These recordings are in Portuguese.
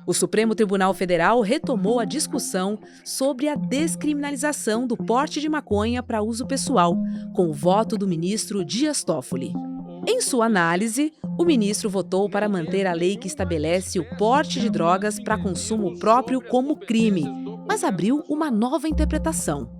O Supremo Tribunal Federal retomou a discussão sobre a descriminalização do porte de maconha para uso pessoal, com o voto do ministro Dias Toffoli. Em sua análise, o ministro votou para manter a lei que estabelece o porte de drogas para consumo próprio como crime, mas abriu uma nova interpretação.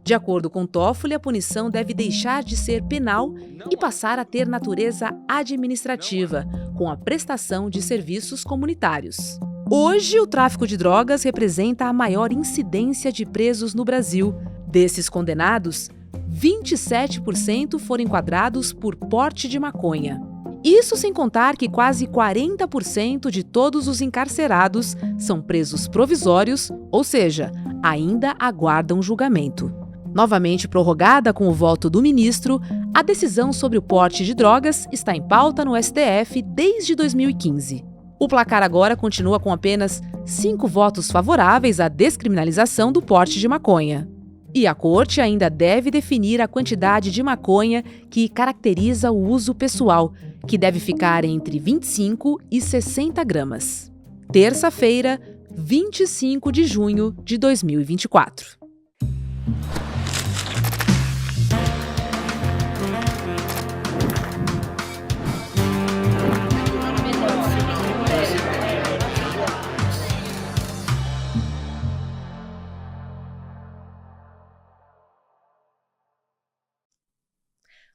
De acordo com Toffoli, a punição deve deixar de ser penal e passar a ter natureza administrativa, com a prestação de serviços comunitários. Hoje, o tráfico de drogas representa a maior incidência de presos no Brasil. Desses condenados, 27% foram enquadrados por porte de maconha. Isso sem contar que quase 40% de todos os encarcerados são presos provisórios, ou seja, ainda aguardam julgamento. Novamente prorrogada com o voto do ministro, a decisão sobre o porte de drogas está em pauta no STF desde 2015. O placar agora continua com apenas 5 votos favoráveis à descriminalização do porte de maconha. E a Corte ainda deve definir a quantidade de maconha que caracteriza o uso pessoal, que deve ficar entre 25 e 60 gramas. Terça-feira, 25 de junho de 2024.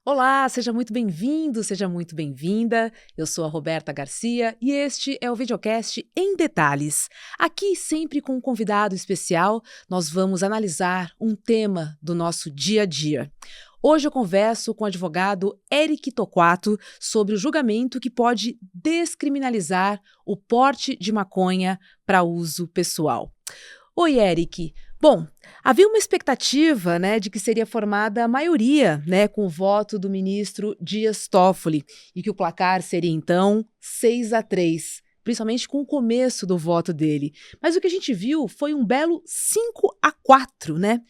Olá, seja muito bem-vindo, seja muito bem-vinda. Eu sou a Roberta Garcia e este é o videocast Em Detalhes. Aqui, sempre com um convidado especial, nós vamos analisar um tema do nosso dia a dia. Hoje eu converso com o advogado Eric Torquato sobre o julgamento que pode descriminalizar o porte de maconha para uso pessoal. Oi, Eric. Bom, havia uma expectativa, de que seria formada a maioria, com o voto do ministro Dias Toffoli, e que o placar seria, então, 6-3, principalmente com o começo do voto dele. Mas o que a gente viu foi um belo 5-4,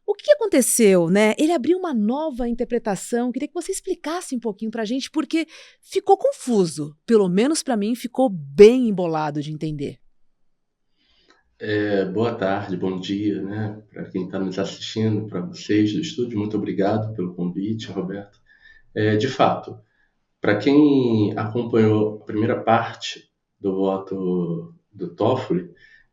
O que aconteceu, Ele abriu uma nova interpretação. Queria que você explicasse um pouquinho para a gente, porque ficou confuso. Pelo menos para mim, ficou bem embolado de entender. Boa tarde, bom dia, para quem está nos assistindo, para vocês do estúdio, muito obrigado pelo convite, Roberto. De fato, para quem acompanhou a primeira parte do voto do Toffoli,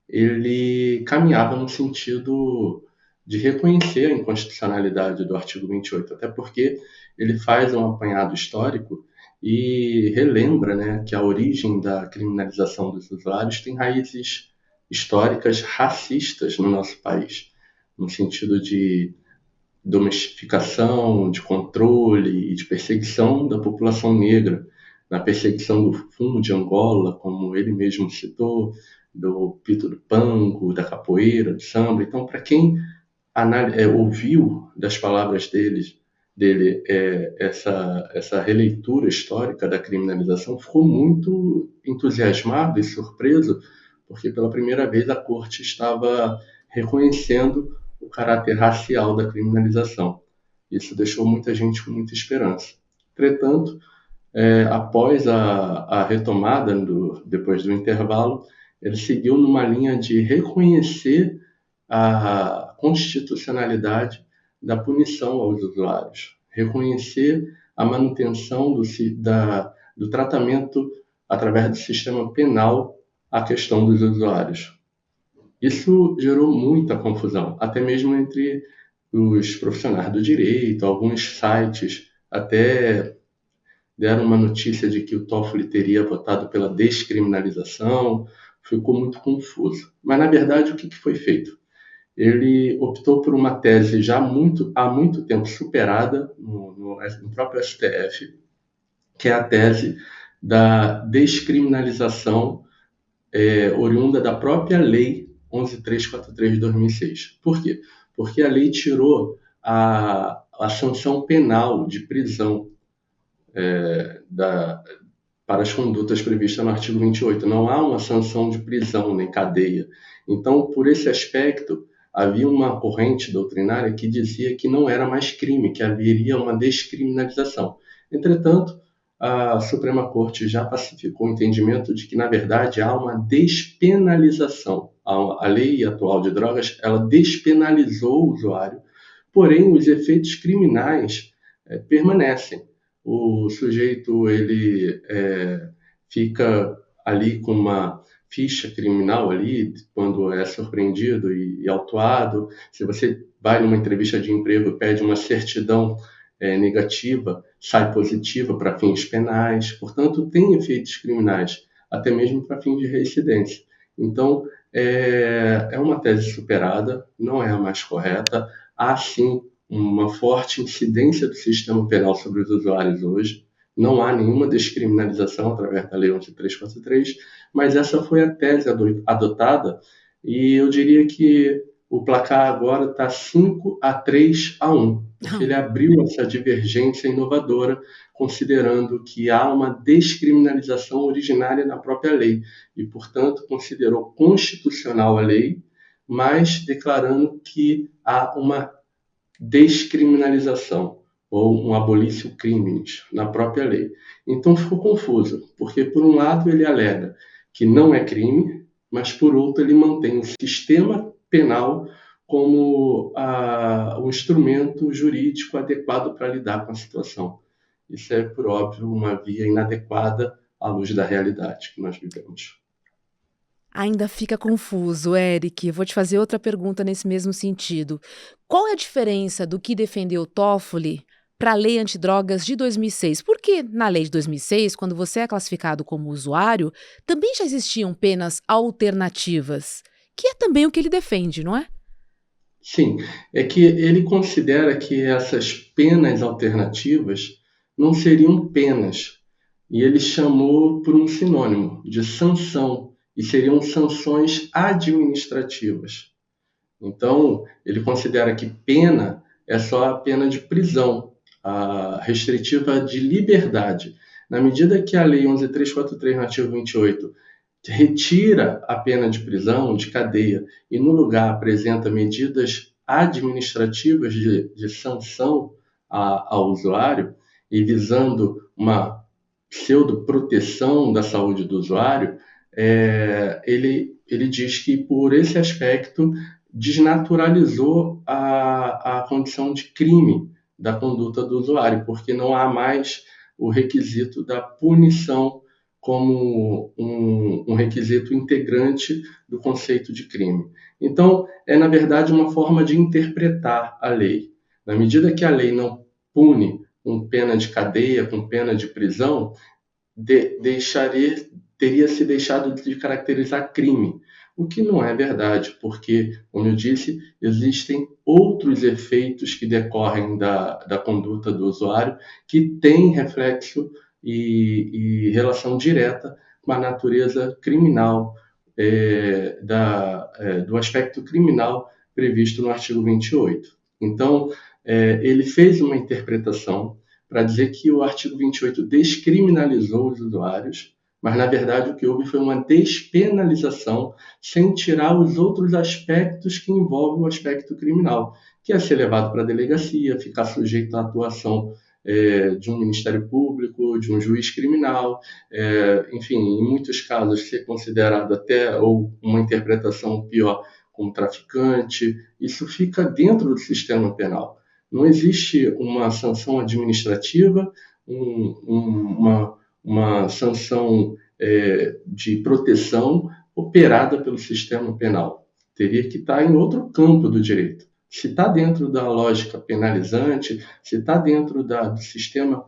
ele caminhava no sentido de reconhecer a inconstitucionalidade do artigo 28, até porque ele faz um apanhado histórico e relembra, que a origem da criminalização dos usuários tem raízes históricas racistas no nosso país, no sentido de domesticação, de controle e de perseguição da população negra, na perseguição do fumo de Angola, como ele mesmo citou, do pito do pango, da capoeira, do samba. Então, para quem ouviu das palavras dele essa releitura histórica da criminalização, ficou muito entusiasmado e surpreso, porque pela primeira vez a Corte estava reconhecendo o caráter racial da criminalização. Isso deixou muita gente com muita esperança. Entretanto, após a retomada, depois do intervalo, ele seguiu numa linha de reconhecer a constitucionalidade da punição aos usuários, reconhecer a manutenção do tratamento através do sistema penal à questão dos usuários. Isso gerou muita confusão, até mesmo entre os profissionais do direito. Alguns sites até deram uma notícia de que o Toffoli teria votado pela descriminalização. Ficou muito confuso. Mas, na verdade, o que foi feito? Ele optou por uma tese já há muito tempo superada no próprio STF, que é a tese da descriminalização oriunda da própria Lei 11.343 de 2006. Por quê? Porque a lei tirou a sanção penal de prisão para as condutas previstas no artigo 28. Não há uma sanção de prisão nem cadeia. Então, por esse aspecto, havia uma corrente doutrinária que dizia que não era mais crime, que haveria uma descriminalização. Entretanto, a Suprema Corte já pacificou o entendimento de que, na verdade, há uma despenalização. A lei atual de drogas, ela despenalizou o usuário, porém os efeitos criminais permanecem. O sujeito ele fica ali com uma ficha criminal ali quando é surpreendido e autuado. Se você vai numa entrevista de emprego e pede uma certidão negativa, sai positiva para fins penais. Portanto, tem efeitos criminais, até mesmo para fins de reincidência. Então, é uma tese superada, não é a mais correta. Há, sim, uma forte incidência do sistema penal sobre os usuários hoje. Não há nenhuma descriminalização através da Lei 11.343, mas essa foi a tese adotada e eu diria que o placar agora está 5-3-1, porque ele abriu essa divergência inovadora, considerando que há uma descriminalização originária na própria lei e, portanto, considerou constitucional a lei, mas declarando que há uma descriminalização ou um abolício criminis na própria lei. Então ficou confuso, porque por um lado ele alega que não é crime, mas por outro ele mantém o sistema penal como um instrumento jurídico adequado para lidar com a situação. Isso é, por óbvio, uma via inadequada à luz da realidade que nós vivemos. Ainda fica confuso, Eric. Eu vou te fazer outra pergunta nesse mesmo sentido. Qual é a diferença do que defendeu Toffoli para a Lei Antidrogas de 2006? Porque na Lei de 2006, quando você é classificado como usuário, também já existiam penas alternativas, que é também o que ele defende, não é? Sim, é que ele considera que essas penas alternativas não seriam penas, e ele chamou por um sinônimo de sanção, e seriam sanções administrativas. Então, ele considera que pena é só a pena de prisão, a restritiva de liberdade. Na medida que a Lei 11.343, no artigo 28, retira a pena de prisão, de cadeia, e no lugar apresenta medidas administrativas de sanção ao usuário, e visando uma pseudo-proteção da saúde do usuário, ele diz que, por esse aspecto, desnaturalizou a condição de crime da conduta do usuário, porque não há mais o requisito da punição como um requisito integrante do conceito de crime. Então, é, na verdade, uma forma de interpretar a lei. Na medida que a lei não pune com pena de cadeia, com pena de prisão, teria se deixado de caracterizar crime, o que não é verdade, porque, como eu disse, existem outros efeitos que decorrem da conduta do usuário que têm reflexo e relação direta com a natureza criminal, do aspecto criminal previsto no artigo 28. Então, ele fez uma interpretação para dizer que o artigo 28 descriminalizou os usuários, mas, na verdade, o que houve foi uma despenalização sem tirar os outros aspectos que envolvem o aspecto criminal, que é ser levado para a delegacia, ficar sujeito à atuação de um Ministério Público, de um juiz criminal, enfim, em muitos casos ser considerado até, ou uma interpretação pior, como traficante. Isso fica dentro do sistema penal. Não existe uma sanção administrativa, uma sanção de proteção operada pelo sistema penal. Teria que estar em outro campo do direito. Se está dentro da lógica penalizante, se está dentro do sistema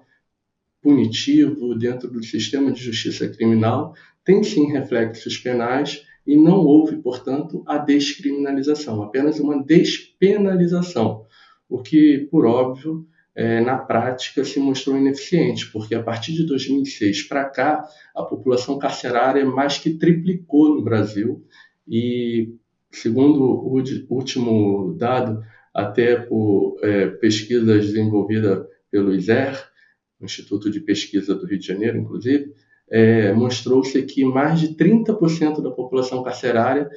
punitivo, dentro do sistema de justiça criminal, tem sim reflexos penais e não houve, portanto, a descriminalização, apenas uma despenalização, o que, por óbvio, na prática se mostrou ineficiente, porque a partir de 2006 para cá, a população carcerária mais que triplicou no Brasil e, segundo o último dado, até por pesquisas desenvolvidas pelo ISER, Instituto de Pesquisa do Rio de Janeiro, inclusive, mostrou-se que mais de 30% da população carcerária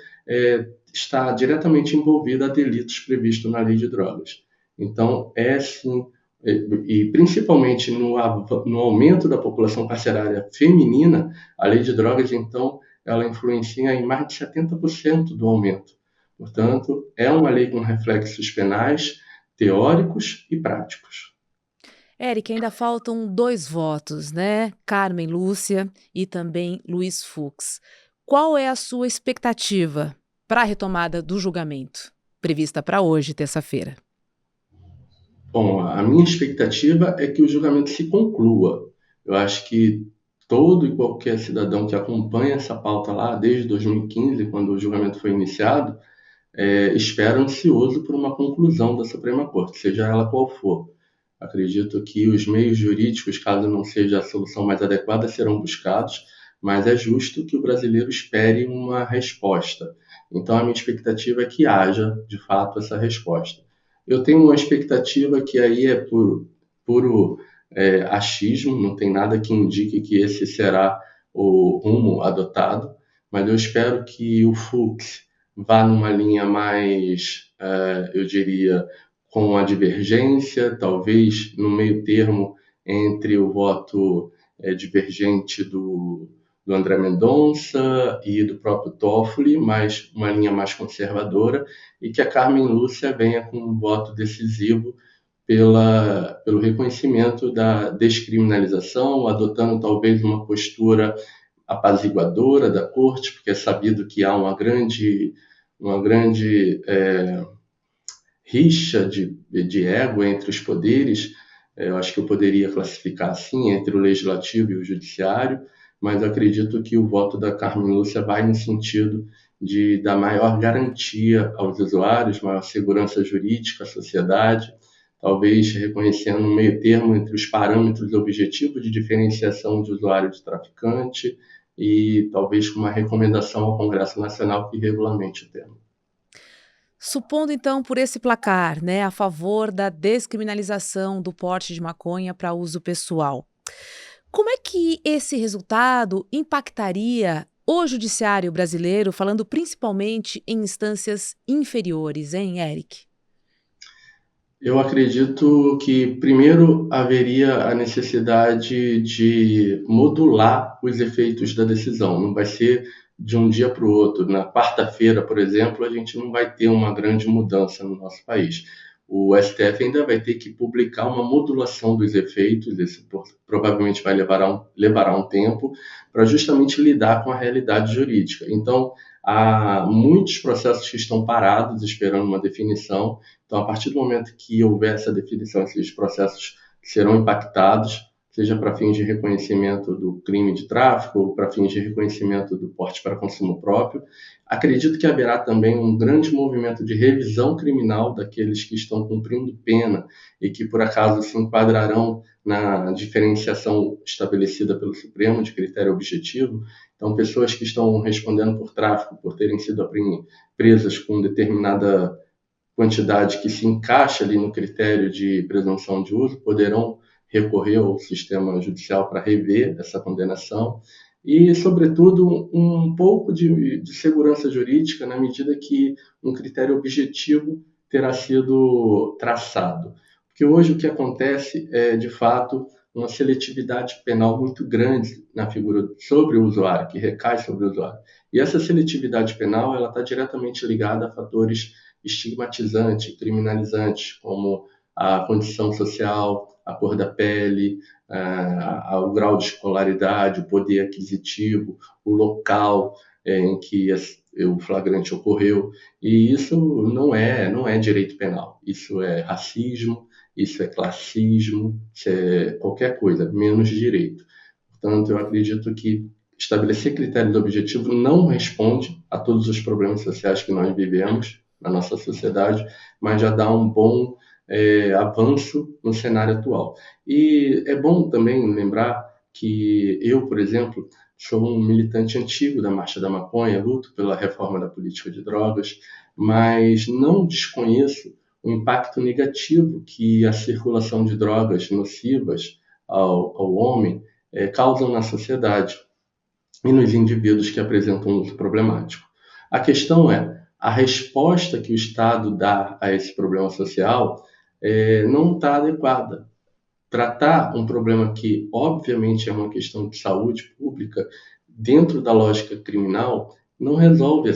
está diretamente envolvida a delitos previstos na Lei de Drogas. Então, é sim e principalmente no aumento da população carcerária feminina, a lei de drogas, então, ela influencia em mais de 70% do aumento. Portanto, é uma lei com reflexos penais, teóricos e práticos. Érica, ainda faltam 2 votos, né? Carmen Lúcia e também Luiz Fux. Qual é a sua expectativa para a retomada do julgamento, prevista para hoje, terça-feira? Bom, a minha expectativa é que o julgamento se conclua. Eu acho que todo e qualquer cidadão que acompanha essa pauta lá desde 2015, quando o julgamento foi iniciado, espera ansioso por uma conclusão da Suprema Corte, seja ela qual for. Acredito que os meios jurídicos, caso não seja a solução mais adequada, serão buscados, mas é justo que o brasileiro espere uma resposta. Então, a minha expectativa é que haja, de fato, essa resposta. Eu tenho uma expectativa que aí é puro achismo, não tem nada que indique que esse será o rumo adotado, mas eu espero que o Fux vá numa linha mais, eu diria, com a divergência, talvez no meio termo entre o voto divergente do André Mendonça e do próprio Toffoli, mas uma linha mais conservadora, e que a Carmen Lúcia venha com um voto decisivo pelo reconhecimento da descriminalização, adotando talvez uma postura apaziguadora da corte, porque é sabido que há uma grande rixa de ego entre os poderes. Eu acho que eu poderia classificar assim, entre o legislativo e o judiciário, mas eu acredito que o voto da Carmen Lúcia vai no sentido de dar maior garantia aos usuários, maior segurança jurídica à sociedade, talvez reconhecendo um meio termo entre os parâmetros objetivos de diferenciação de usuário de traficante e talvez com uma recomendação ao Congresso Nacional que regulamente o tema. Supondo então por esse placar, né, a favor da descriminalização do porte de maconha para uso pessoal, como é que esse resultado impactaria o judiciário brasileiro, falando principalmente em instâncias inferiores, hein, Eric? Eu acredito que, primeiro, haveria a necessidade de modular os efeitos da decisão. Não vai ser de um dia para o outro. Na quarta-feira, por exemplo, a gente não vai ter uma grande mudança no nosso país. O STF ainda vai ter que publicar uma modulação dos efeitos, isso provavelmente levará um tempo, para justamente lidar com a realidade jurídica. Então, há muitos processos que estão parados, esperando uma definição. Então, a partir do momento que houver essa definição, esses processos serão impactados, seja para fins de reconhecimento do crime de tráfico ou para fins de reconhecimento do porte para consumo próprio. Acredito que haverá também um grande movimento de revisão criminal daqueles que estão cumprindo pena e que, por acaso, se enquadrarão na diferenciação estabelecida pelo Supremo de critério objetivo. Então, pessoas que estão respondendo por tráfico, por terem sido presas com determinada quantidade que se encaixa ali no critério de presunção de uso, poderão recorrer ao sistema judicial para rever essa condenação e, sobretudo, um pouco de segurança jurídica na medida que um critério objetivo terá sido traçado. Porque hoje o que acontece é, de fato, uma seletividade penal muito grande na figura sobre o usuário, que recai sobre o usuário. E essa seletividade penal ela está diretamente ligada a fatores estigmatizantes, criminalizantes, como a condição social, a cor da pele, o grau de escolaridade, o poder aquisitivo, o local em que o flagrante ocorreu. E isso não é direito penal, isso é racismo, isso é classismo, isso é qualquer coisa, menos direito. Portanto, eu acredito que estabelecer critérios objetivos não responde a todos os problemas sociais que nós vivemos na nossa sociedade, mas já dá um bom avanço no cenário atual. E é bom também lembrar que eu, por exemplo, sou um militante antigo da Marcha da Maconha, luto pela reforma da política de drogas, mas não desconheço o impacto negativo que a circulação de drogas nocivas ao homem causam na sociedade e nos indivíduos que apresentam um uso problemático. A questão é, a resposta que o Estado dá a esse problema social não está adequada. tratar um problema que, obviamente, é uma questão de saúde pública, dentro da lógica criminal, não resolve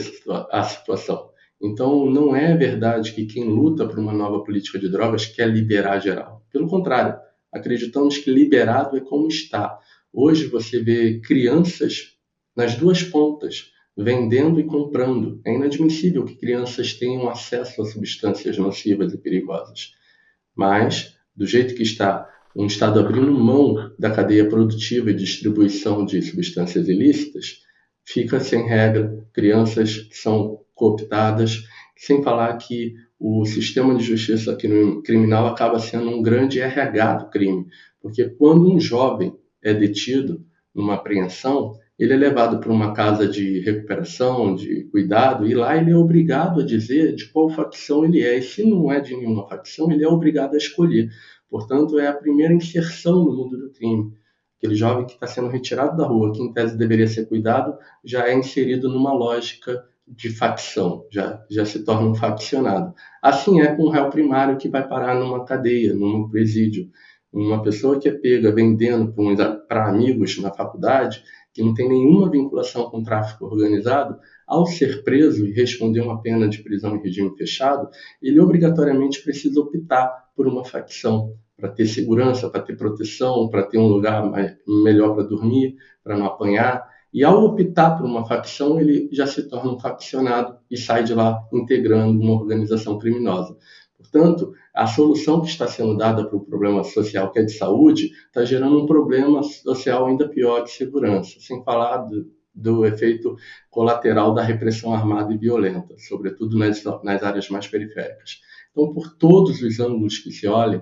a situação. Então, não é verdade que quem luta por uma nova política de drogas quer liberar geral. Pelo contrário, acreditamos que liberado é como está. Hoje você vê crianças nas duas pontas, vendendo e comprando. É inadmissível que crianças tenham acesso a substâncias nocivas e perigosas. Mas, do jeito que está um Estado abrindo mão da cadeia produtiva e distribuição de substâncias ilícitas, fica sem regra, crianças são cooptadas, sem falar que o sistema de justiça criminal acaba sendo um grande RH do crime, porque quando um jovem é detido numa apreensão, ele é levado para uma casa de recuperação, de cuidado, e lá ele é obrigado a dizer de qual facção ele é. E se não é de nenhuma facção, ele é obrigado a escolher. Portanto, é a primeira inserção no mundo do crime. Aquele jovem que está sendo retirado da rua, que em tese deveria ser cuidado, já é inserido numa lógica de facção, já se torna um faccionado. Assim é com o réu primário que vai parar numa cadeia, num presídio. Uma pessoa que é pega vendendo para amigos na faculdade, que não tem nenhuma vinculação com o tráfico organizado, ao ser preso e responder uma pena de prisão em regime fechado, ele obrigatoriamente precisa optar por uma facção, para ter segurança, para ter proteção, para ter um lugar melhor para dormir, para não apanhar. E ao optar por uma facção, ele já se torna um faccionado e sai de lá integrando uma organização criminosa. Portanto, a solução que está sendo dada para o problema social, que é de saúde, está gerando um problema social ainda pior de segurança, sem falar do efeito colateral da repressão armada e violenta, sobretudo nas áreas mais periféricas. Então, por todos os ângulos que se olhem,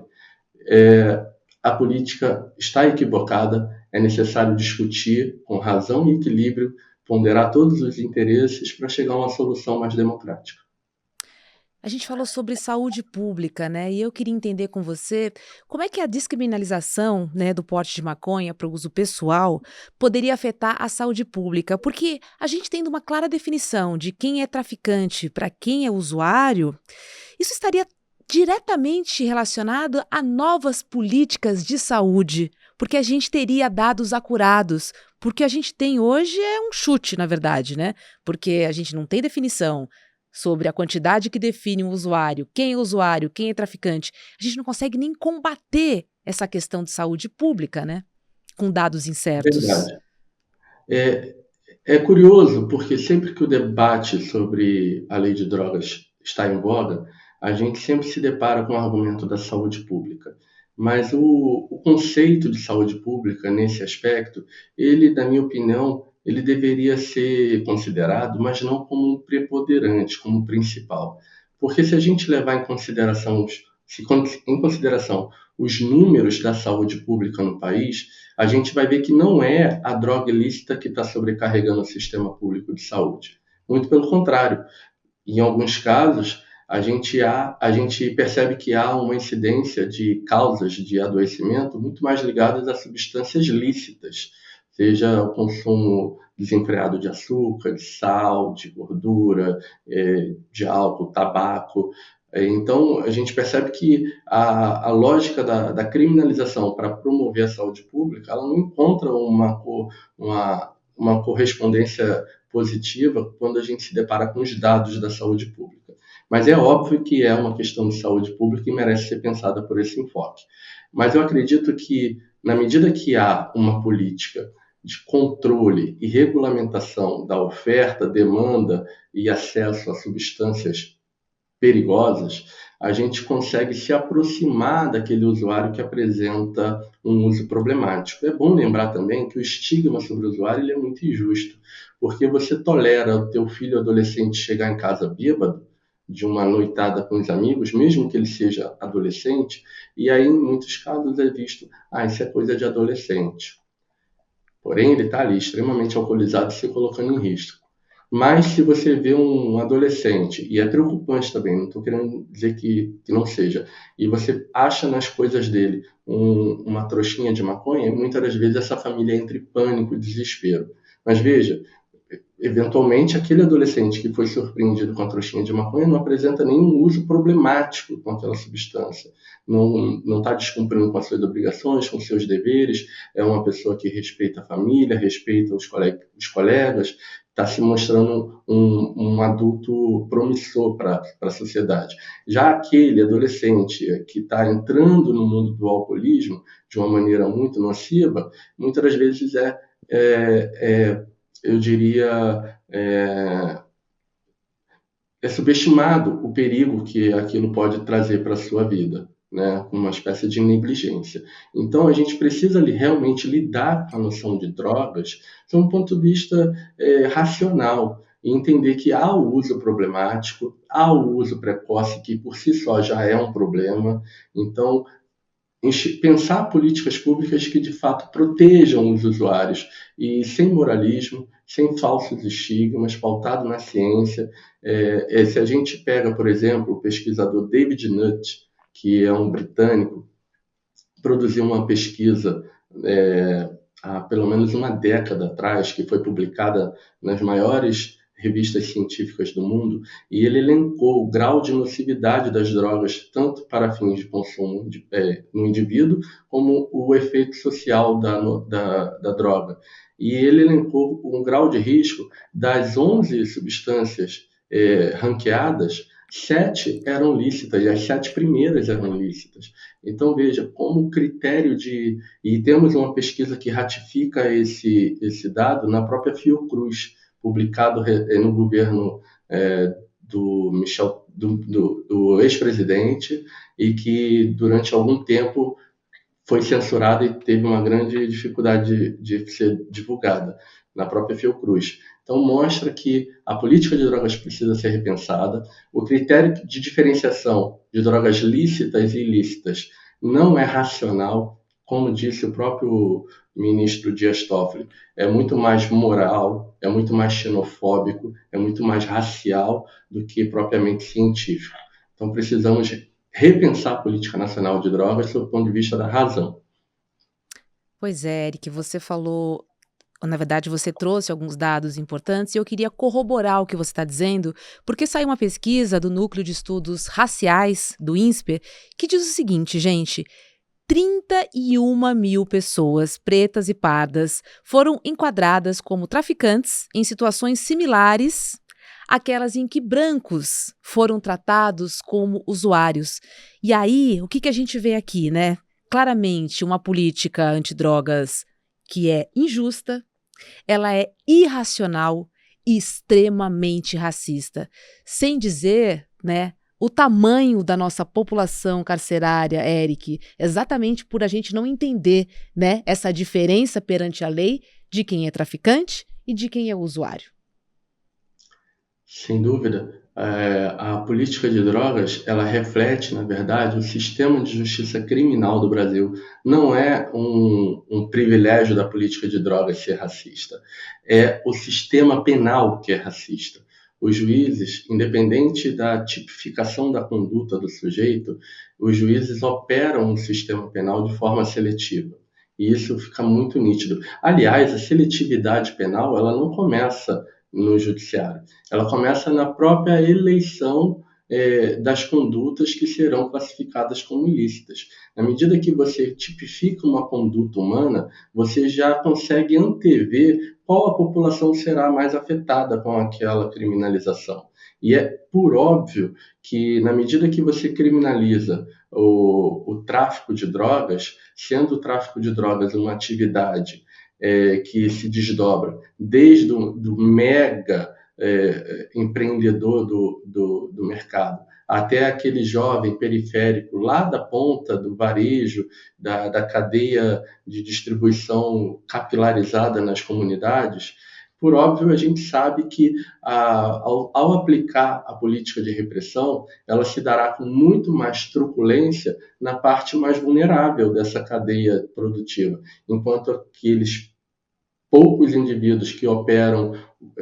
a política está equivocada, é necessário discutir com razão e equilíbrio, ponderar todos os interesses para chegar a uma solução mais democrática. A gente falou sobre saúde pública, né? E eu queria entender com você como é que a descriminalização, né, do porte de maconha para o uso pessoal poderia afetar a saúde pública, porque a gente tendo uma clara definição de quem é traficante para quem é usuário, isso estaria diretamente relacionado a novas políticas de saúde, porque a gente teria dados acurados. Porque a gente tem hoje é um chute, na verdade, né? Porque a gente não tem definição sobre a quantidade que define um usuário, quem é traficante. A gente não consegue nem combater essa questão de saúde pública, né? Com dados incertos. Verdade. É curioso, porque sempre que o debate sobre a lei de drogas está em voga, a gente sempre se depara com o argumento da saúde pública. Mas o conceito de saúde pública, nesse aspecto, ele, na minha opinião, ele deveria ser considerado, mas não como um preponderante, como principal. Porque se a gente levar em consideração os números da saúde pública no país, a gente vai ver que não é a droga ilícita que está sobrecarregando o sistema público de saúde. Muito pelo contrário. Em alguns casos, a gente percebe que há uma incidência de causas de adoecimento muito mais ligadas a substâncias lícitas, seja o consumo desenfreado de açúcar, de sal, de gordura, de álcool, tabaco. Então, a gente percebe que a lógica da criminalização para promover a saúde pública, ela não encontra uma correspondência positiva quando a gente se depara com os dados da saúde pública. Mas é óbvio que é uma questão de saúde pública e merece ser pensada por esse enfoque. Mas eu acredito que, na medida que há uma política de controle e regulamentação da oferta, demanda e acesso a substâncias perigosas, a gente consegue se aproximar daquele usuário que apresenta um uso problemático. É bom lembrar também que o estigma sobre o usuário ele é muito injusto, porque você tolera o teu filho adolescente chegar em casa bêbado, de uma noitada com os amigos, mesmo que ele seja adolescente, e aí em muitos casos é visto, isso é coisa de adolescente. Porém, ele está ali extremamente alcoolizado, se colocando em risco. Mas se você vê um adolescente, e é preocupante também, não estou querendo dizer que não seja, e você acha nas coisas dele uma trouxinha de maconha, muitas das vezes essa família entra em pânico e desespero. Mas veja, eventualmente, aquele adolescente que foi surpreendido com a trouxinha de maconha não apresenta nenhum uso problemático com aquela substância. Não está descumprindo com as suas obrigações, com seus deveres, é uma pessoa que respeita a família, respeita os colegas, está se mostrando um adulto promissor para a sociedade. Já aquele adolescente que está entrando no mundo do alcoolismo de uma maneira muito nociva, muitas das vezes eu diria, é subestimado o perigo que aquilo pode trazer para a sua vida, né? Uma espécie de negligência. Então, a gente precisa realmente lidar com a noção de drogas de um ponto de vista racional e entender que há o uso problemático, há o uso precoce, que por si só já é um problema. Então, pensar políticas públicas que de fato protejam os usuários e sem moralismo, sem falsos estigmas, pautado na ciência. Se a gente pega, por exemplo, o pesquisador David Nutt, que é um britânico, produziu uma pesquisa há pelo menos uma década atrás, que foi publicada nas maiores revistas científicas do mundo, e ele elencou o grau de nocividade das drogas, tanto para fins de consumo no indivíduo, como o efeito social da droga. E ele elencou um grau de risco das 11 substâncias ranqueadas, 7 eram lícitas, e as 7 primeiras eram lícitas. Então, veja, como critério de... E temos uma pesquisa que ratifica esse dado na própria Fiocruz, publicado no governo do ex-presidente, e que durante algum tempo foi censurada e teve uma grande dificuldade de ser divulgada na própria Fiocruz. Então, mostra que a política de drogas precisa ser repensada, o critério de diferenciação de drogas lícitas e ilícitas não é racional, como disse o próprio ministro Dias Toffoli, é muito mais moral, é muito mais xenofóbico, é muito mais racial do que propriamente científico. Então, precisamos repensar a política nacional de drogas sob o ponto de vista da razão. Pois é, Eric, você falou, na verdade, você trouxe alguns dados importantes e eu queria corroborar o que você está dizendo, porque saiu uma pesquisa do Núcleo de Estudos Raciais, do INSPER, que diz o seguinte, gente: 31 mil pessoas pretas e pardas foram enquadradas como traficantes em situações similares àquelas em que brancos foram tratados como usuários. E aí, o que a gente vê aqui, né? Claramente, uma política antidrogas que é injusta, ela é irracional e extremamente racista. Sem dizer, né, o tamanho da nossa população carcerária, Eric, exatamente por a gente não entender, né, essa diferença perante a lei de quem é traficante e de quem é usuário. Sem dúvida. A política de drogas, ela reflete, na verdade, o sistema de justiça criminal do Brasil. Não é um privilégio da política de drogas ser racista. É o sistema penal que é racista. Os juízes, independente da tipificação da conduta do sujeito, os juízes operam o sistema penal de forma seletiva. E isso fica muito nítido. Aliás, a seletividade penal, ela não começa no judiciário. Ela começa na própria eleição das condutas que serão classificadas como ilícitas. Na medida que você tipifica uma conduta humana, você já consegue antever qual a população será mais afetada com aquela criminalização. E é por óbvio que, na medida que você criminaliza o tráfico de drogas, sendo o tráfico de drogas uma atividade que se desdobra desde do mega empreendedor do mercado até aquele jovem periférico lá da ponta do varejo, da cadeia de distribuição capilarizada nas comunidades. Por óbvio, a gente sabe que ao aplicar a política de repressão, ela se dará com muito mais truculência na parte mais vulnerável dessa cadeia produtiva, enquanto aqueles poucos indivíduos que operam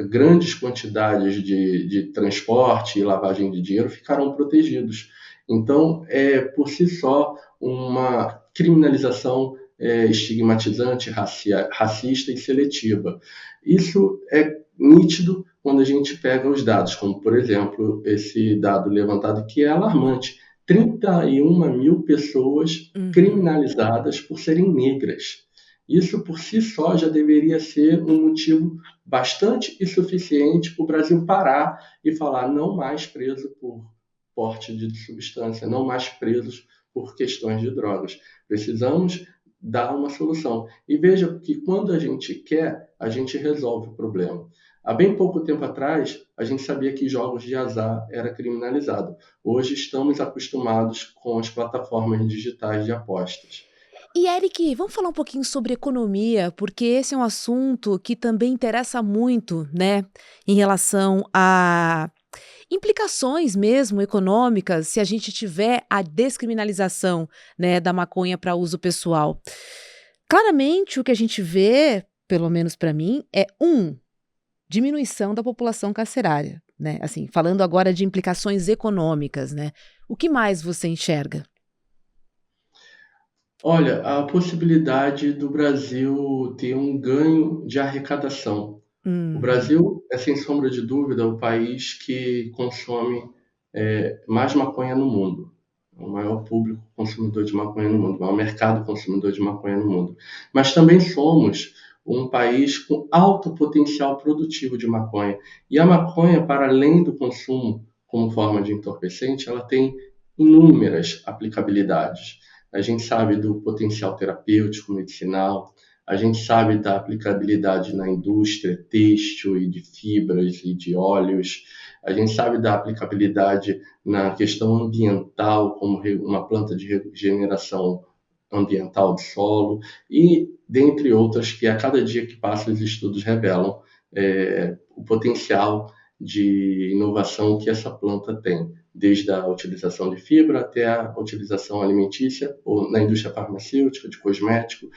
grandes quantidades de transporte e lavagem de dinheiro ficarão protegidos. Então, é por si só uma criminalização estigmatizante, racista e seletiva. Isso é nítido quando a gente pega os dados, como, por exemplo, esse dado levantado que é alarmante. 31 mil pessoas criminalizadas por serem negras. Isso, por si só, já deveria ser um motivo bastante e suficiente para o Brasil parar e falar não mais preso por porte de substância, não mais presos por questões de drogas. Precisamos dar uma solução. E veja que quando a gente quer, a gente resolve o problema. Há bem pouco tempo atrás, a gente sabia que jogos de azar era criminalizado. Hoje estamos acostumados com as plataformas digitais de apostas. E Eric, vamos falar um pouquinho sobre economia, porque esse é um assunto que também interessa muito, né, em relação a implicações mesmo econômicas se a gente tiver a descriminalização, né, da maconha para uso pessoal. Claramente o que a gente vê, pelo menos para mim, é diminuição da população carcerária, né? Assim, falando agora de implicações econômicas, né? O que mais você enxerga? Olha, a possibilidade do Brasil ter um ganho de arrecadação. O Uhum. Brasil é, sem sombra de dúvida, o país que consome mais maconha no mundo. É o maior público consumidor de maconha no mundo, o maior mercado consumidor de maconha no mundo. Mas também somos um país com alto potencial produtivo de maconha. E a maconha, para além do consumo como forma de entorpecente, ela tem inúmeras aplicabilidades. A gente sabe do potencial terapêutico, medicinal, a gente sabe da aplicabilidade na indústria têxtil e de fibras e de óleos, a gente sabe da aplicabilidade na questão ambiental, como uma planta de regeneração ambiental do solo, e dentre outras que a cada dia que passa os estudos revelam o potencial de inovação que essa planta tem, desde a utilização de fibra até a utilização alimentícia ou na indústria farmacêutica, de cosmético.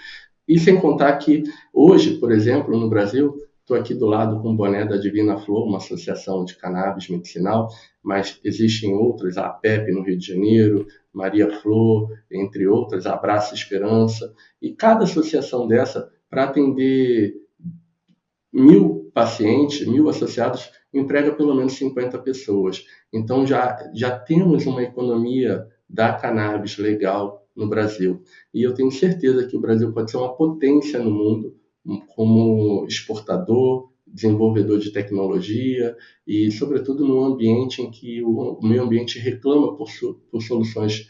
E sem contar que hoje, por exemplo, no Brasil, estou aqui do lado com o boné da Divina Flor, uma associação de cannabis medicinal, mas existem outras, a APEP no Rio de Janeiro, Maria Flor, entre outras, Abraça Esperança, e cada associação dessa, para atender 1.000 pacientes, 1.000 associados, emprega pelo menos 50 pessoas. Então já temos uma economia da cannabis legal no Brasil. E eu tenho certeza que o Brasil pode ser uma potência no mundo como exportador, desenvolvedor de tecnologia e, sobretudo, num ambiente em que o meio ambiente reclama por soluções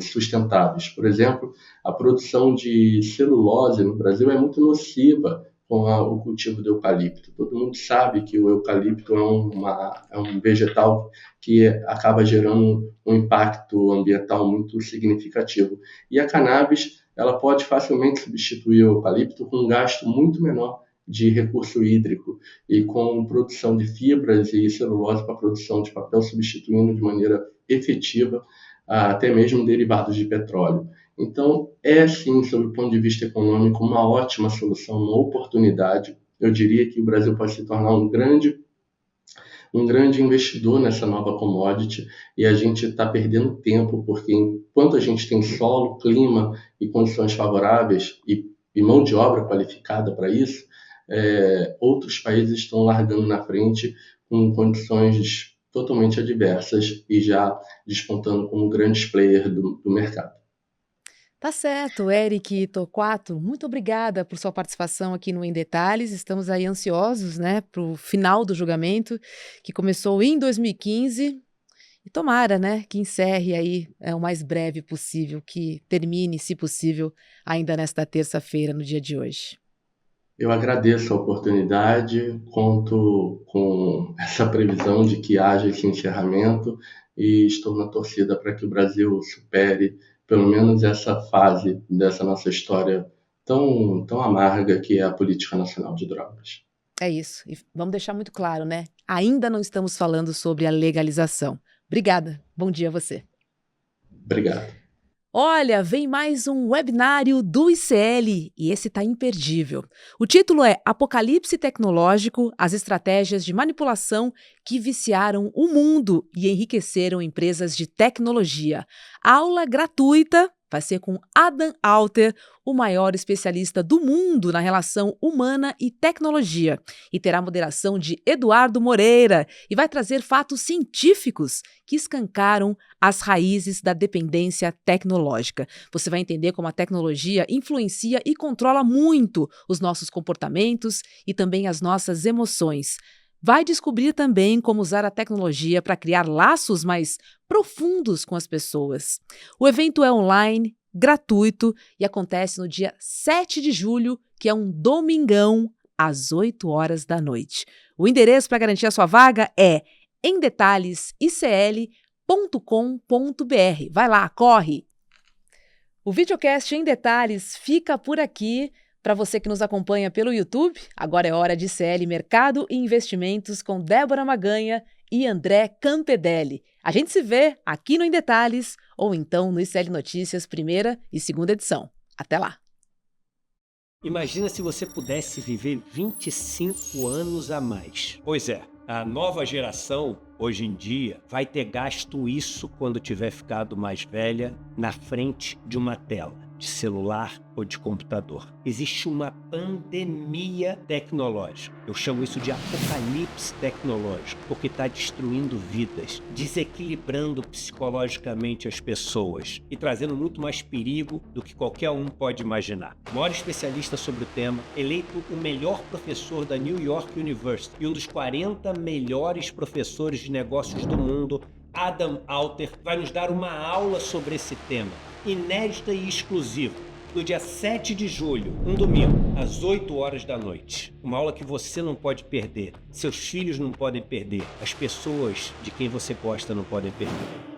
sustentáveis. Por exemplo, a produção de celulose no Brasil é muito nociva com o cultivo do eucalipto. Todo mundo sabe que o eucalipto é um vegetal que acaba gerando um impacto ambiental muito significativo. E a cannabis, ela pode facilmente substituir o eucalipto com um gasto muito menor de recurso hídrico e com produção de fibras e celulose para a produção de papel, substituindo de maneira efetiva até mesmo derivados de petróleo. Então, é sim, sob o ponto de vista econômico, uma ótima solução, uma oportunidade. Eu diria que o Brasil pode se tornar um grande investidor nessa nova commodity e a gente está perdendo tempo, porque enquanto a gente tem solo, clima e condições favoráveis e mão de obra qualificada para isso, outros países estão largando na frente com condições totalmente adversas e já despontando como grandes players do mercado. Tá certo, Eric Torquato, muito obrigada por sua participação aqui no Em Detalhes. Estamos aí ansiosos, né, para o final do julgamento, que começou em 2015. E tomara, né, que encerre aí o mais breve possível, que termine, se possível, ainda nesta terça-feira, no dia de hoje. Eu agradeço a oportunidade, conto com essa previsão de que haja esse encerramento e estou na torcida para que o Brasil supere pelo menos essa fase dessa nossa história tão amarga que é a política nacional de drogas. É isso. E vamos deixar muito claro, né? Ainda não estamos falando sobre a legalização. Obrigada. Bom dia a você. Obrigado. Olha, vem mais um webinário do ICL e esse tá imperdível. O título é Apocalipse Tecnológico, as estratégias de manipulação que viciaram o mundo e enriqueceram empresas de tecnologia. Aula gratuita vai ser com Adam Alter, o maior especialista do mundo na relação humana e tecnologia. E terá moderação de Eduardo Moreira e vai trazer fatos científicos que escancaram as raízes da dependência tecnológica. Você vai entender como a tecnologia influencia e controla muito os nossos comportamentos e também as nossas emoções. Vai descobrir também como usar a tecnologia para criar laços mais profundos com as pessoas. O evento é online, gratuito e acontece no dia 7 de julho, que é um domingão, às 8 horas da noite. O endereço para garantir a sua vaga é emdetalhesicl.com.br. Vai lá, corre! O videocast Em Detalhes fica por aqui. Para você que nos acompanha pelo YouTube, agora é hora de ICL Mercado e Investimentos com Débora Maganha e André Campedelli. A gente se vê aqui no Em Detalhes ou então no ICL Notícias, primeira e segunda edição. Até lá! Imagina se você pudesse viver 25 anos a mais. Pois é, a nova geração, hoje em dia, vai ter gasto isso quando tiver ficado mais velha na frente de uma tela de celular ou de computador. Existe uma pandemia tecnológica. Eu chamo isso de apocalipse tecnológico, porque está destruindo vidas, desequilibrando psicologicamente as pessoas e trazendo muito mais perigo do que qualquer um pode imaginar. O maior especialista sobre o tema, eleito o melhor professor da New York University e um dos 40 melhores professores de negócios do mundo, Adam Alter, vai nos dar uma aula sobre esse tema, inédita e exclusiva, no dia 7 de julho, um domingo, às 8 horas da noite. Uma aula que você não pode perder, seus filhos não podem perder, as pessoas de quem você gosta não podem perder.